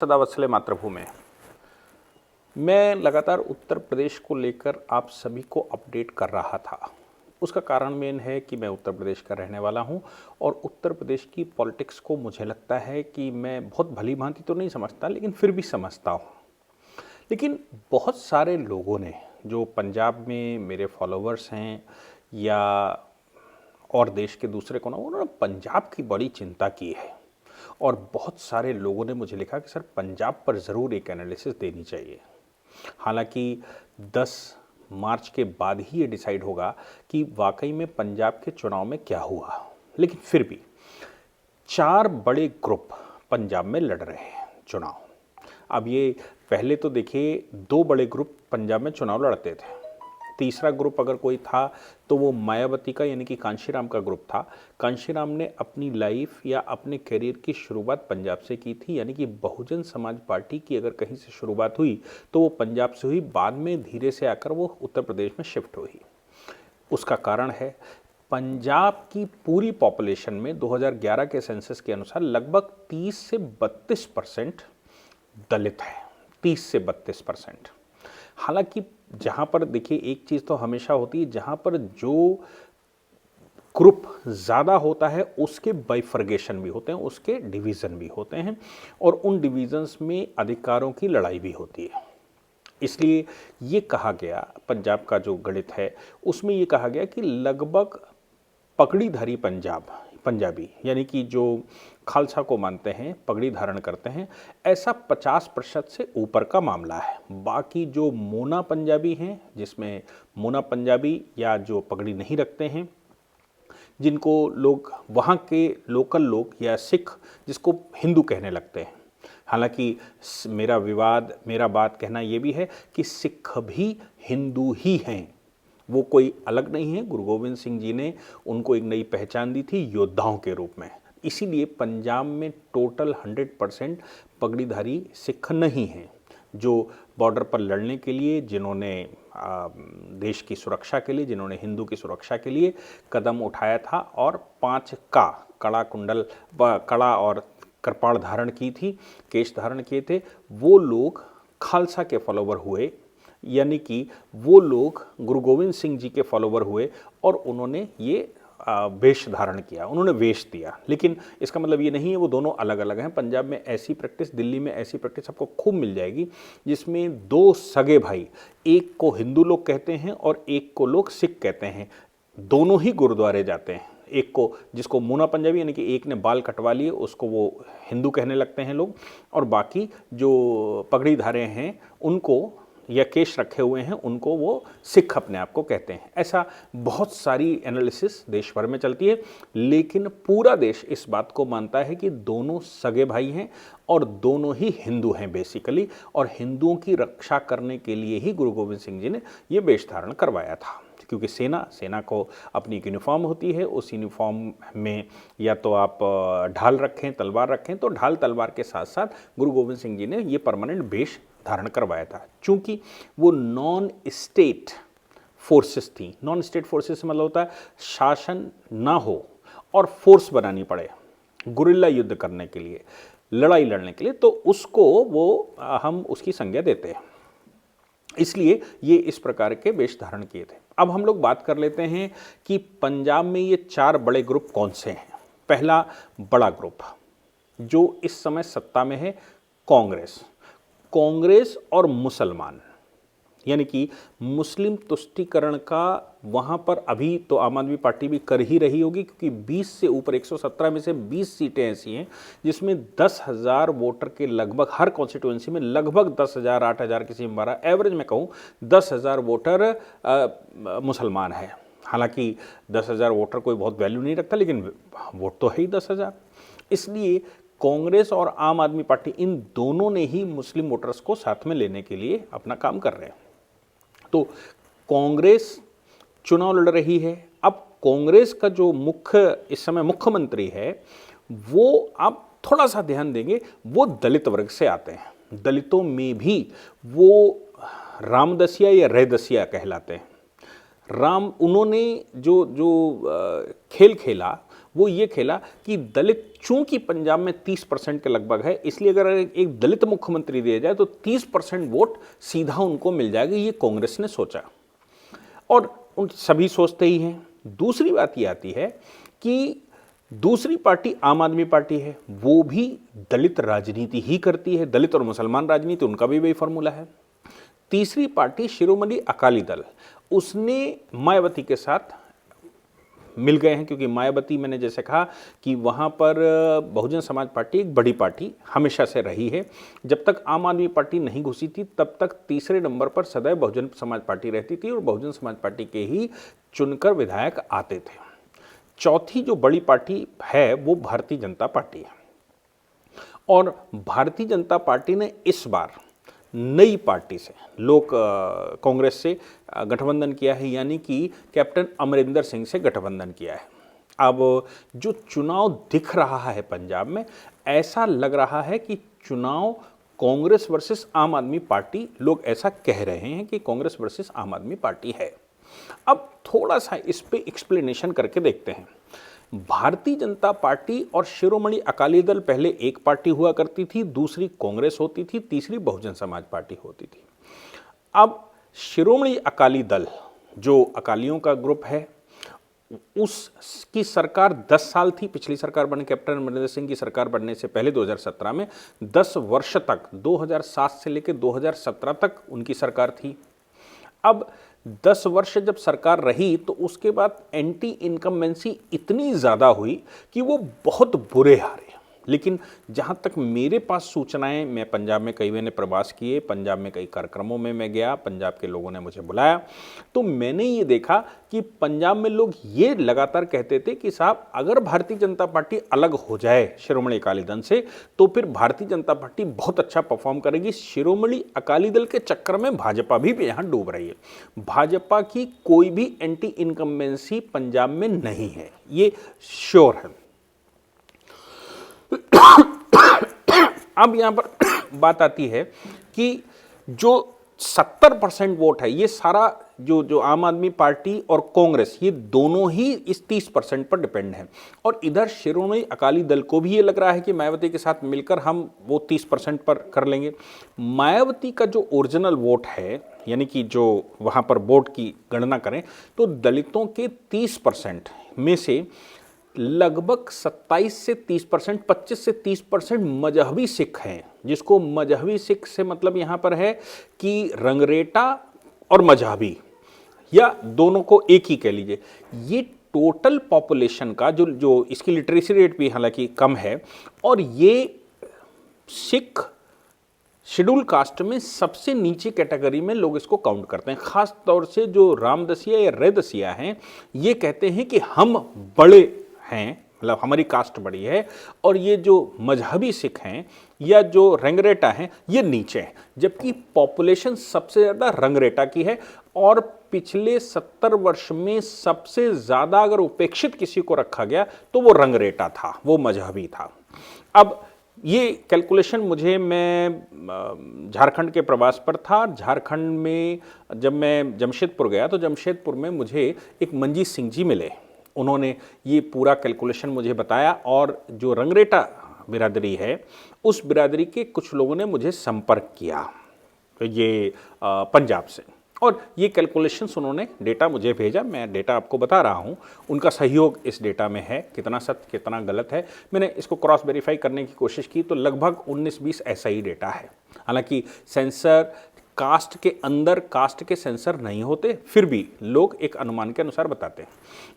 सदा वत्सले मातृभूमि। मैं लगातार उत्तर प्रदेश को लेकर आप सभी को अपडेट कर रहा था। उसका कारण मेन है कि मैं उत्तर प्रदेश का रहने वाला हूं और उत्तर प्रदेश की पॉलिटिक्स को मुझे लगता है कि मैं बहुत भली भांति तो नहीं समझता, लेकिन फिर भी समझता हूं। लेकिन बहुत सारे लोगों ने, जो पंजाब में मेरे फॉलोअर्स हैं या और देश के दूसरे कोनों, उन्होंने पंजाब की बड़ी चिंता की है और बहुत सारे लोगों ने मुझे लिखा कि सर पंजाब पर ज़रूर एक एनालिसिस देनी चाहिए। हालांकि 10 मार्च के बाद ही ये डिसाइड होगा कि वाकई में पंजाब के चुनाव में क्या हुआ, लेकिन फिर भी 4 बड़े ग्रुप पंजाब में लड़ रहे हैं चुनाव। अब ये पहले तो देखिए 2 बड़े ग्रुप पंजाब में चुनाव लड़ते थे। तीसरा ग्रुप अगर कोई था तो वो मायावती का यानी कि कांशीराम का ग्रुप था। कांशीराम ने अपनी लाइफ या अपने करियर की शुरुआत पंजाब से की थी, यानी कि बहुजन समाज पार्टी की अगर कहीं से शुरुआत हुई तो वो पंजाब से हुई, बाद में धीरे से आकर वो उत्तर प्रदेश में शिफ्ट हुई। उसका कारण है पंजाब की पूरी पॉपुलेशन में 2011 के सेंसस के अनुसार लगभग 30 से 32% दलित है। 30 से 32%। हालांकि जहां पर देखिए एक चीज़ तो हमेशा होती है, जहां पर जो ग्रुप ज़्यादा होता है उसके बाइफर्गेशन भी होते हैं, उसके डिवीज़न भी होते हैं और उन डिवीज़न्स में अधिकारों की लड़ाई भी होती है। इसलिए ये कहा गया, पंजाब का जो गणित है उसमें ये कहा गया कि लगभग पगड़ीधारी पंजाबी यानी कि जो खालसा को मानते हैं, पगड़ी धारण करते हैं, ऐसा 50% से ऊपर का मामला है। बाकी जो मोना पंजाबी हैं, जिसमें मोना पंजाबी या जो पगड़ी नहीं रखते हैं, जिनको लोग वहाँ के लोकल लोग या सिख जिसको हिंदू कहने लगते हैं। हालांकि मेरा बात कहना ये भी है कि सिख भी हिंदू ही हैं, वो कोई अलग नहीं है। गुरु गोविंद सिंह जी ने उनको एक नई पहचान दी थी योद्धाओं के रूप में। इसीलिए पंजाब में टोटल 100% पगड़ीधारी सिख नहीं हैं, जो बॉर्डर पर लड़ने के लिए, जिन्होंने देश की सुरक्षा के लिए, जिन्होंने हिंदू की सुरक्षा के लिए कदम उठाया था और 5 का कड़ा और कृपाण धारण की थी, केश धारण किए थे, वो लोग खालसा के फॉलोवर हुए, यानी कि वो लोग गुरु गोविंद सिंह जी के फॉलोवर हुए और उन्होंने ये वेश धारण किया, उन्होंने वेश दिया। लेकिन इसका मतलब ये नहीं है वो दोनों अलग अलग हैं। पंजाब में ऐसी प्रैक्टिस, दिल्ली में ऐसी प्रैक्टिस आपको खूब मिल जाएगी, जिसमें 2 सगे भाई, एक को हिंदू लोग कहते हैं और एक को लोग सिख कहते हैं, दोनों ही गुरुद्वारे जाते हैं। एक को, जिसको मोना पंजाबी यानी कि एक ने बाल कटवा लिए, उसको वो हिंदू कहने लगते हैं लोग, और बाकी जो पगड़ी धारे हैं उनको या केश रखे हुए हैं उनको वो सिख अपने आप को कहते हैं। ऐसा बहुत सारी एनालिसिस देश भर में चलती है, लेकिन पूरा देश इस बात को मानता है कि दोनों सगे भाई हैं और दोनों ही हिंदू हैं बेसिकली, और हिंदुओं की रक्षा करने के लिए ही गुरु गोविंद सिंह जी ने ये वेश धारण करवाया था। क्योंकि सेना को अपनी एक यूनिफॉर्म होती है, उस यूनिफॉर्म में या तो आप ढाल रखें, तलवार रखें, तो ढाल तलवार के साथ साथ गुरु गोविंद सिंह जी ने ये परमानेंट वेश धारण करवाया था। चूंकि वो नॉन स्टेट फोर्सेस थी, नॉन स्टेट फोर्सेस से मतलब होता है शासन ना हो और फोर्स बनानी पड़े गुरिल्ला युद्ध करने के लिए, लड़ाई लड़ने के लिए, तो उसको वो हम उसकी संज्ञा देते हैं। इसलिए ये इस प्रकार के वेश धारण किए थे। अब हम लोग बात कर लेते हैं कि पंजाब में ये 4 बड़े ग्रुप कौन से हैं। पहला बड़ा ग्रुप जो इस समय सत्ता में है, कांग्रेस और मुसलमान, यानी कि मुस्लिम तुष्टीकरण का वहाँ पर अभी तो आम आदमी पार्टी भी कर ही रही होगी, क्योंकि 20 से ऊपर 117 में से 20 सीटें ऐसी हैं जिसमें 10,000 वोटर के लगभग, हर कॉन्स्टिट्यूएंसी में लगभग 10,000, 8,000, किसी में 12, एवरेज में कहूँ 10,000 वोटर मुसलमान है। हालांकि 10,000 वोटर कोई बहुत वैल्यू नहीं रखता, लेकिन वोट तो है ही 10,000। इसलिए कांग्रेस और आम आदमी पार्टी, इन दोनों ने ही मुस्लिम वोटर्स को साथ में लेने के लिए अपना काम कर रहे हैं। तो कांग्रेस चुनाव लड़ रही है। अब कांग्रेस का जो इस समय मुख्यमंत्री है, वो आप थोड़ा सा ध्यान देंगे, वो दलित वर्ग से आते हैं। दलितों में भी वो रामदसिया या रैदसिया कहलाते हैं। उन्होंने जो खेल खेला वो ये खेला कि दलित चूंकि पंजाब में 30% के लगभग है, इसलिए अगर एक दलित मुख्यमंत्री दिया जाए तो 30% वोट सीधा उनको मिल जाएगा, ये कांग्रेस ने सोचा और उन सभी सोचते ही हैं। दूसरी बात ये आती है कि दूसरी पार्टी आम आदमी पार्टी है, वो भी दलित राजनीति ही करती है, दलित और मुसलमान राजनीति, उनका भी वही फॉर्मूला है। तीसरी पार्टी शिरोमणि अकाली दल, उसने मायावती के साथ मिल गए हैं, क्योंकि मायावती, मैंने जैसे कहा कि वहाँ पर बहुजन समाज पार्टी एक बड़ी पार्टी हमेशा से रही है। जब तक आम आदमी पार्टी नहीं घुसी थी तब तक तीसरे नंबर पर सदैव बहुजन समाज पार्टी रहती थी और बहुजन समाज पार्टी के ही चुनकर विधायक आते थे। चौथी जो बड़ी पार्टी है वो भारतीय जनता पार्टी है और भारतीय जनता पार्टी ने इस बार नई पार्टी से, लोक कांग्रेस से गठबंधन किया है, यानी कि कैप्टन अमरिंदर सिंह से गठबंधन किया है। अब जो चुनाव दिख रहा है पंजाब में, ऐसा लग रहा है कि चुनाव कांग्रेस वर्सेस आम आदमी पार्टी, लोग ऐसा कह रहे हैं कि कांग्रेस वर्सेस आम आदमी पार्टी है। अब थोड़ा सा इस पे एक्सप्लेनेशन करके देखते हैं। भारतीय जनता पार्टी और शिरोमणि अकाली दल पहले एक पार्टी हुआ करती थी, दूसरी कांग्रेस होती थी, तीसरी बहुजन समाज पार्टी होती थी। अब शिरोमणि अकाली दल जो अकालियों का ग्रुप है, उसकी सरकार 10 साल थी, पिछली सरकार बने कैप्टन अमरिंदर सिंह की सरकार बनने से पहले 2017 में 10 वर्ष तक, 2007 से लेकर 2017 तक उनकी सरकार थी। अब 10 वर्ष जब सरकार रही तो उसके बाद एंटी इनकम्बेंसी इतनी ज़्यादा हुई कि वो बहुत बुरे हारे। लेकिन जहाँ तक मेरे पास सूचनाएं, मैं पंजाब में कई मैंने प्रवास किए, पंजाब में कई कार्यक्रमों में मैं गया, पंजाब के लोगों ने मुझे बुलाया, तो मैंने ये देखा कि पंजाब में लोग ये लगातार कहते थे कि साहब अगर भारतीय जनता पार्टी अलग हो जाए शिरोमणि अकाली दल से तो फिर भारतीय जनता पार्टी बहुत अच्छा परफॉर्म करेगी। शिरोमणि अकाली दल के चक्कर में भाजपा भी यहाँ डूब रही है। भाजपा की कोई भी एंटी इनकम्बेंसी पंजाब में नहीं है, ये श्योर है। अब यहां पर बात आती है कि जो 70% वोट है, ये सारा जो आम आदमी पार्टी और कांग्रेस, ये दोनों ही इस 30% पर डिपेंड है। और इधर शिरोमणि अकाली दल को भी ये लग रहा है कि मायावती के साथ मिलकर हम वो 30% पर कर लेंगे। मायावती का जो ओरिजिनल वोट है, यानी कि जो वहां पर वोट की गणना करें तो दलितों के 30% में से लगभग 27 से 30%, 25 से 30% मजहबी सिख हैं, जिसको मजहबी सिख से मतलब यहाँ पर है कि रंगरेटा और मजहबी, या दोनों को एक ही कह लीजिए। ये टोटल पॉपुलेशन का जो इसकी लिटरेसी रेट भी हालांकि कम है, और ये सिख शेड्यूल कास्ट में सबसे नीचे कैटेगरी में लोग इसको काउंट करते हैं। खास तौर से जो रामदसिया या रैदसिया हैं, ये कहते हैं कि हम बड़े हैं, मतलब हमारी कास्ट बड़ी है, और ये जो मजहबी सिख हैं या जो रंगरेटा हैं ये नीचे हैं, जबकि पॉपुलेशन सबसे ज़्यादा रंगरेटा की है। और पिछले 70 वर्ष में सबसे ज़्यादा अगर उपेक्षित किसी को रखा गया तो वो रंगरेटा था, वो मजहबी था। अब ये कैलकुलेशन मैं झारखंड के प्रवास पर था। झारखंड में जब मैं जमशेदपुर गया तो जमशेदपुर में मुझे एक मंजीत सिंह जी मिले, उन्होंने ये पूरा कैलकुलेशन मुझे बताया। और जो रंगरेटा बिरादरी है, उस बिरादरी के कुछ लोगों ने मुझे संपर्क किया ये पंजाब से, और ये कैलकुलेशंस उन्होंने डेटा मुझे भेजा। मैं डेटा आपको बता रहा हूँ, उनका सहयोग इस डेटा में है, कितना सत्य कितना गलत है मैंने इसको क्रॉस वेरीफाई करने की कोशिश की तो लगभग 19-20 ऐसा ही डेटा है। हालांकि सेंसर कास्ट के अंदर कास्ट के सेंसर नहीं होते, फिर भी लोग एक अनुमान के अनुसार बताते हैं।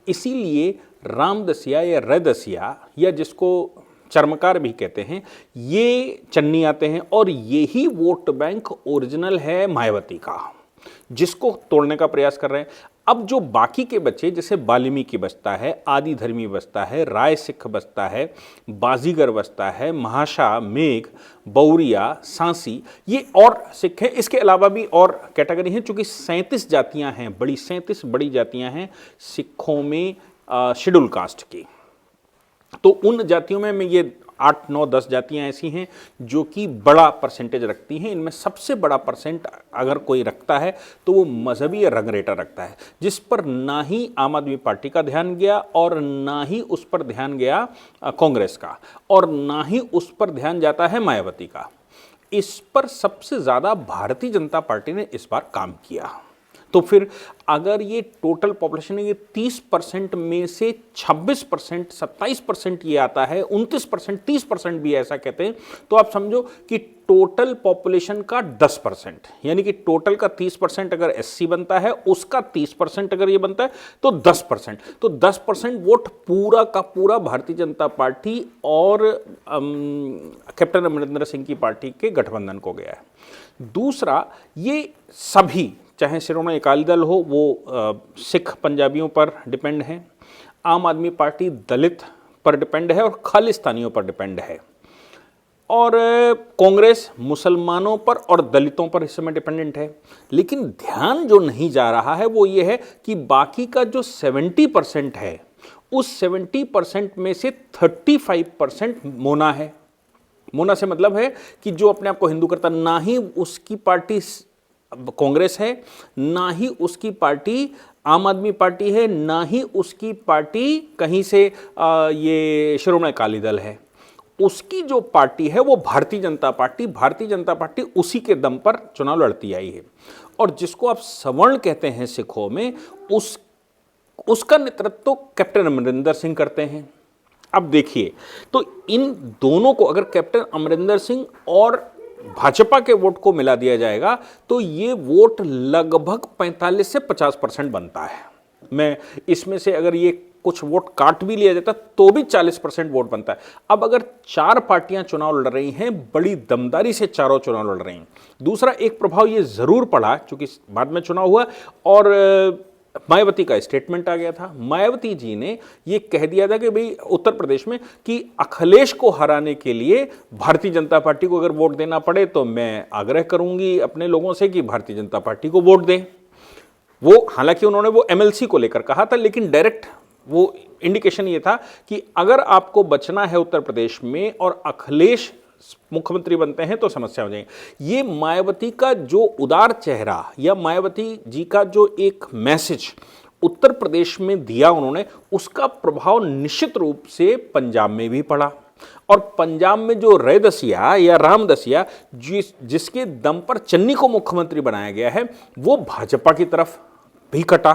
इसीलिए रामदसिया या रैदसिया, या जिसको चर्मकार भी कहते हैं, ये चन्नी आते हैं, और यही वोट बैंक ओरिजिनल है मायावती का, जिसको तोड़ने का प्रयास कर रहे हैं। अब जो बाकी के बच्चे, जैसे वाल्मीकि बचता है, आदि धर्मी बचता है, राय सिख बचता है, बाजीगर बचता है, महाशा, मेघ, बौरिया, सांसी, ये और सिख हैं। इसके अलावा भी और कैटेगरी हैं, चूंकि 37 जातियां हैं, 37 बड़ी जातियां हैं सिखों में शेड्यूल कास्ट की। तो उन जातियों में ये 8, 9, 10 जातियां ऐसी हैं जो कि बड़ा परसेंटेज रखती हैं। इनमें सबसे बड़ा परसेंट अगर कोई रखता है तो वो मजहबी या रंगरेटा रखता है, जिस पर ना ही आम आदमी पार्टी का ध्यान गया और ना ही उस पर ध्यान गया कांग्रेस का, और ना ही उस पर ध्यान जाता है मायावती का। इस पर सबसे ज़्यादा भारतीय जनता पार्टी ने इस बार काम किया। तो फिर अगर ये टोटल पॉपुलेशन है, ये 30% में से 26%, 27% ये आता है, 29%, 30% भी ऐसा कहते हैं, तो आप समझो कि टोटल पॉपुलेशन का 10%, यानी कि टोटल का 30% अगर एससी बनता है, उसका 30% अगर ये बनता है तो 10%, तो 10% वोट पूरा का पूरा भारतीय जनता पार्टी और कैप्टन अमरिंदर सिंह की पार्टी के गठबंधन को गया है। दूसरा, ये सभी, चाहे शिरोमणि अकाली दल हो, वो सिख पंजाबियों पर डिपेंड है, आम आदमी पार्टी दलित पर डिपेंड है और खालिस्तानियों पर डिपेंड है, और कांग्रेस मुसलमानों पर और दलितों पर इस समय डिपेंडेंट है। लेकिन ध्यान जो नहीं जा रहा है वो ये है कि बाकी का जो 70% है, उस 70% में से 35% मोना है। मोना से मतलब है कि जो अपने आप को हिंदू करता, ना ही उसकी पार्टी कांग्रेस है, ना ही उसकी पार्टी आम आदमी पार्टी है, ना ही उसकी पार्टी कहीं से ये शिरोमणि अकाली दल है। उसकी जो पार्टी है वो भारतीय जनता पार्टी उसी के दम पर चुनाव लड़ती आई है। और जिसको आप सवर्ण कहते हैं सिखों में, उसका नेतृत्व तो कैप्टन अमरिंदर सिंह करते हैं। अब देखिए, तो इन दोनों को अगर कैप्टन अमरिंदर सिंह और भाजपा के वोट को मिला दिया जाएगा तो ये वोट लगभग 45 से 50% बनता है। मैं इसमें से अगर ये कुछ वोट काट भी लिया जाता तो भी 40% वोट बनता है। अब अगर 4 पार्टियां चुनाव लड़ रही हैं, बड़ी दमदारी से चारों चुनाव लड़ रही हैं। दूसरा एक प्रभाव ये जरूर पड़ा, चूंकि बाद में चुनाव हुआ और मायावती का स्टेटमेंट आ गया था। मायावती जी ने ये कह दिया था कि भाई उत्तर प्रदेश में कि अखिलेश को हराने के लिए भारतीय जनता पार्टी को अगर वोट देना पड़े तो मैं आग्रह करूंगी अपने लोगों से कि भारतीय जनता पार्टी को वोट दें। वो हालांकि उन्होंने वो एमएलसी को लेकर कहा था, लेकिन डायरेक्ट वो इंडिकेशन ये था कि अगर आपको बचना है उत्तर प्रदेश में और अखिलेश मुख्यमंत्री बनते हैं तो समस्या हो जाएगी। ये मायावती का जो उदार चेहरा या मायावती जी का जो एक मैसेज उत्तर प्रदेश में दिया उन्होंने, उसका प्रभाव निश्चित रूप से पंजाब में भी पड़ा। और पंजाब में जो रैदसिया या रामदसिया जिसके दम पर चन्नी को मुख्यमंत्री बनाया गया है, वो भाजपा की तरफ भी कटा।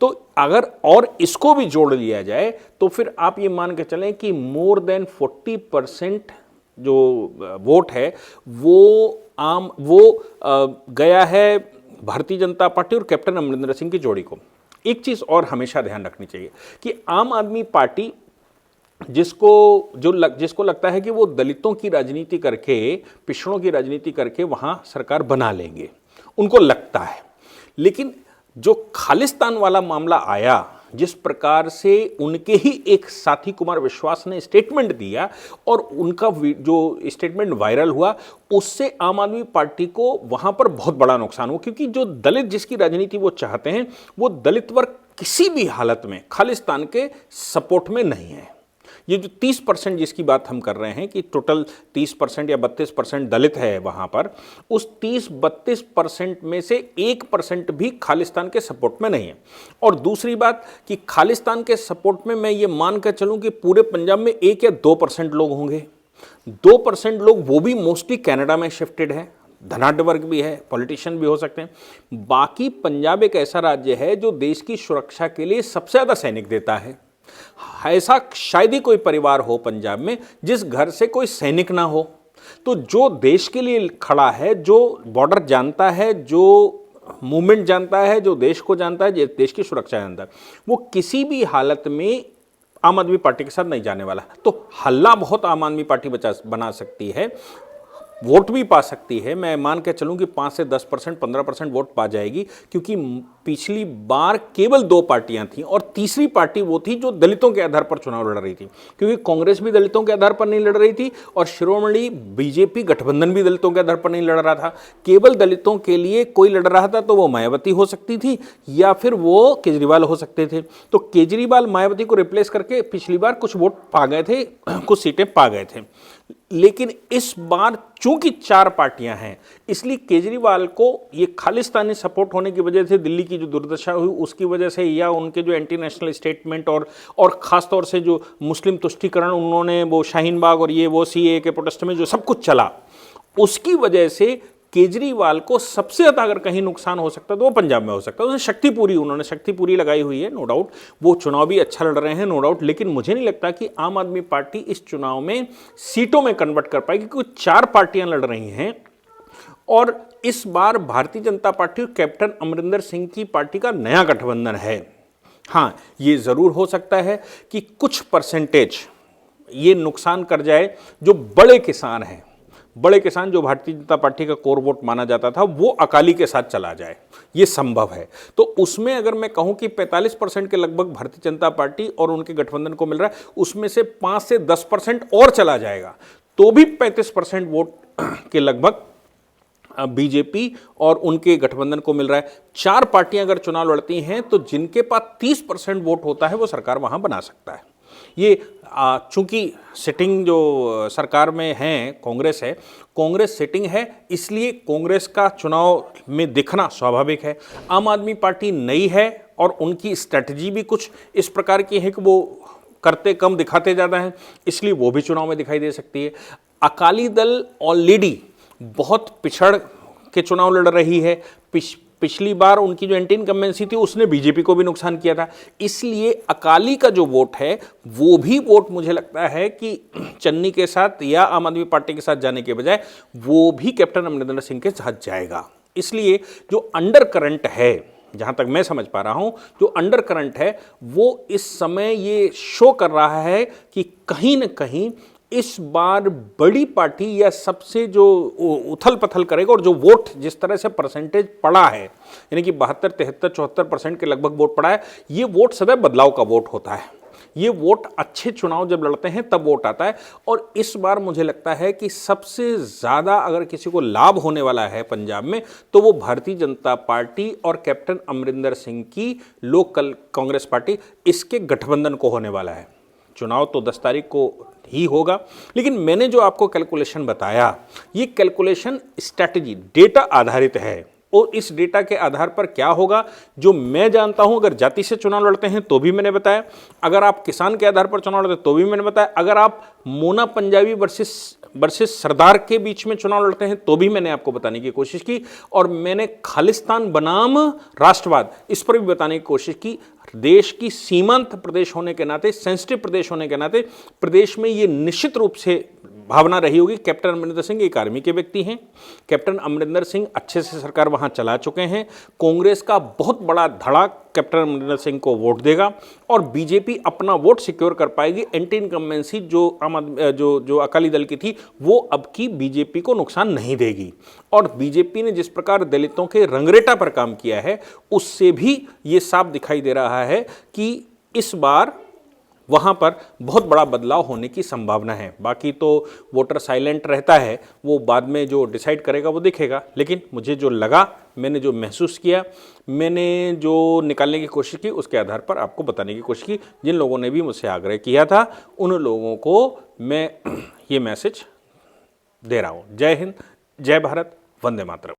तो अगर और इसको भी जोड़ लिया जाए तो फिर आप ये मान के चलें कि मोर देन 40% जो वोट है वो गया है भारतीय जनता पार्टी और कैप्टन अमरिंदर सिंह की जोड़ी को। एक चीज़ और हमेशा ध्यान रखनी चाहिए कि आम आदमी पार्टी जिसको लगता है कि वो दलितों की राजनीति करके, पिछड़ों की राजनीति करके वहां सरकार बना लेंगे, उनको लगता है। लेकिन जो खालिस्तान वाला मामला आया, जिस प्रकार से उनके ही एक साथी कुमार विश्वास ने स्टेटमेंट दिया और उनका जो स्टेटमेंट वायरल हुआ, उससे आम आदमी पार्टी को वहां पर बहुत बड़ा नुकसान हुआ। क्योंकि जो दलित जिसकी राजनीति वो चाहते हैं, वो दलित वर्ग किसी भी हालत में खालिस्तान के सपोर्ट में नहीं है। ये जो 30% जिसकी बात हम कर रहे हैं कि टोटल 30% या 32% दलित है वहां पर, उस 30-32% में से 1% भी खालिस्तान के सपोर्ट में नहीं है। और दूसरी बात कि खालिस्तान के सपोर्ट में मैं ये मान कर चलूं कि पूरे पंजाब में 1 या 2% लोग होंगे। 2% लोग वो भी मोस्टली कनाडा में शिफ्टेड है, धनाढ्य वर्ग भी है, पॉलिटिशियन भी हो सकते हैं। बाकी पंजाब एक ऐसा राज्य है जो देश की सुरक्षा के लिए सबसे ज़्यादा सैनिक देता है। ऐसा शायद ही कोई परिवार हो पंजाब में जिस घर से कोई सैनिक ना हो। तो जो देश के लिए खड़ा है, जो बॉर्डर जानता है, जो मूवमेंट जानता है, जो देश को जानता है, देश की सुरक्षा जानता है, वो किसी भी हालत में आम आदमी पार्टी के साथ नहीं जाने वाला। तो हल्ला बहुत आम आदमी पार्टी बना सकती है। वोट भी पा सकती है। मैं मान के चलूं कि 5 से 10%, 15% वोट पा जाएगी, क्योंकि पिछली बार केवल 2 पार्टियां थीं और तीसरी पार्टी वो थी जो दलितों के आधार पर चुनाव लड़ रही थी, क्योंकि कांग्रेस भी दलितों के आधार पर नहीं लड़ रही थी और शिरोमणि बीजेपी गठबंधन भी दलितों के आधार पर नहीं लड़ रहा था। केवल दलितों के लिए कोई लड़ रहा था तो वो मायावती हो सकती थी या फिर वो केजरीवाल हो सकते थे। तो केजरीवाल मायावती को रिप्लेस करके पिछली बार कुछ वोट पा गए थे, कुछ सीटें पा गए थे। लेकिन इस बार चूंकि 4 पार्टियां हैं, इसलिए केजरीवाल को ये खालिस्तानी सपोर्ट होने की वजह से, दिल्ली की जो दुर्दशा हुई उसकी वजह से, या उनके जो एंटी नेशनल स्टेटमेंट और खास तौर से जो मुस्लिम तुष्टीकरण उन्होंने वो शाहीन बाग और ये वो सीए के प्रोटेस्ट में जो सब कुछ चला, उसकी वजह से केजरीवाल को सबसे ज़्यादा अगर कहीं नुकसान हो सकता है तो वो पंजाब में हो सकता है। उन्होंने शक्ति पूरी लगाई हुई है, नो डाउट। वो चुनाव भी अच्छा लड़ रहे हैं, नो डाउट। लेकिन मुझे नहीं लगता कि आम आदमी पार्टी इस चुनाव में सीटों में कन्वर्ट कर पाएगी, क्योंकि 4 पार्टियां लड़ रही हैं और इस बार भारतीय जनता पार्टी और कैप्टन अमरिंदर सिंह की पार्टी का नया गठबंधन है। हाँ, ये ज़रूर हो सकता है कि कुछ परसेंटेज ये नुकसान कर जाए। जो बड़े किसान हैं, बड़े किसान जो भारतीय जनता पार्टी का कोर वोट माना जाता था, वो अकाली के साथ चला जाए, ये संभव है। तो उसमें अगर मैं कहूं कि 45% के लगभग भारतीय जनता पार्टी और उनके गठबंधन को मिल रहा है, उसमें से 5 से 10% और चला जाएगा तो भी 35% वोट के लगभग बीजेपी और उनके गठबंधन को मिल रहा है। 4 पार्टियां अगर चुनाव लड़ती हैं तो जिनके पास 30% वोट होता है वो सरकार वहां बना सकता है। ये चूंकि सिटिंग जो सरकार में है, कांग्रेस सिटिंग है, इसलिए कांग्रेस का चुनाव में दिखना स्वाभाविक है। आम आदमी पार्टी नई है और उनकी स्ट्रैटेजी भी कुछ इस प्रकार की है कि वो करते कम दिखाते ज़्यादा हैं, इसलिए वो भी चुनाव में दिखाई दे सकती है। अकाली दल ऑलरेडी बहुत पिछड़ के चुनाव लड़ रही है। पिछली बार उनकी जो एंटी इनकम्बेंसी थी उसने बीजेपी को भी नुकसान किया था, इसलिए अकाली का जो वोट है वो भी वोट मुझे लगता है कि चन्नी के साथ या आम आदमी पार्टी के साथ जाने के बजाय वो भी कैप्टन अमरिंदर सिंह के साथ जाएगा। इसलिए जो अंडर करंट है, जहां तक मैं समझ पा रहा हूं, जो अंडर करंट है वो इस समय ये शो कर रहा है कि कहीं ना कहीं इस बार बड़ी पार्टी या सबसे जो उथल पथल करेगा, और जो वोट जिस तरह से परसेंटेज पड़ा है, यानी कि 72, 73, 74% के लगभग वोट पड़ा है, ये वोट सदैव बदलाव का वोट होता है। ये वोट अच्छे चुनाव जब लड़ते हैं तब वोट आता है। और इस बार मुझे लगता है कि सबसे ज़्यादा अगर किसी को लाभ होने वाला है पंजाब में, तो वो भारतीय जनता पार्टी और कैप्टन अमरिंदर सिंह की लोकल कांग्रेस पार्टी, इसके गठबंधन को होने वाला है। चुनाव तो 10 तारीख को ही होगा, लेकिन मैंने जो आपको कैलकुलेशन बताया, ये कैलकुलेशन स्ट्रैटेजी डेटा आधारित है। और इस डेटा के आधार पर क्या होगा, जो मैं जानता हूं, अगर जाति से चुनाव लड़ते हैं तो भी मैंने बताया, अगर आप किसान के आधार पर चुनाव लड़ते हैं तो भी मैंने बताया, अगर आप मोना पंजाबी वर्सेस सरदार के बीच में चुनाव लड़ते हैं तो भी मैंने आपको बताने की कोशिश की, और मैंने खालिस्तान बनाम राष्ट्रवाद इस पर भी बताने की कोशिश की। देश की सीमांत प्रदेश होने के नाते, सेंसिटिव प्रदेश होने के नाते, प्रदेश में ये निश्चित रूप से भावना रही होगी। कैप्टन अमरिंदर सिंह एक आर्मी के व्यक्ति हैं, कैप्टन अमरिंदर सिंह अच्छे से सरकार वहां चला चुके हैं, कांग्रेस का बहुत बड़ा धड़ा कैप्टन अमरिंदर सिंह को वोट देगा और बीजेपी अपना वोट सिक्योर कर पाएगी। एंटी इनकम्बेंसी जो अकाली दल की थी वो अब की बीजेपी को नुकसान नहीं देगी। और बीजेपी ने जिस प्रकार दलितों के रंगरेटा पर काम किया है, उससे भी ये साफ दिखाई दे रहा है कि इस बार वहाँ पर बहुत बड़ा बदलाव होने की संभावना है। बाकी तो वोटर साइलेंट रहता है, वो बाद में जो डिसाइड करेगा वो देखेगा। लेकिन मुझे जो लगा, मैंने जो महसूस किया, मैंने जो निकालने की कोशिश की, उसके आधार पर आपको बताने की कोशिश की। जिन लोगों ने भी मुझसे आग्रह किया था उन लोगों को मैं ये मैसेज दे रहा हूँ। जय हिंद, जय भारत, वंदे मातरम।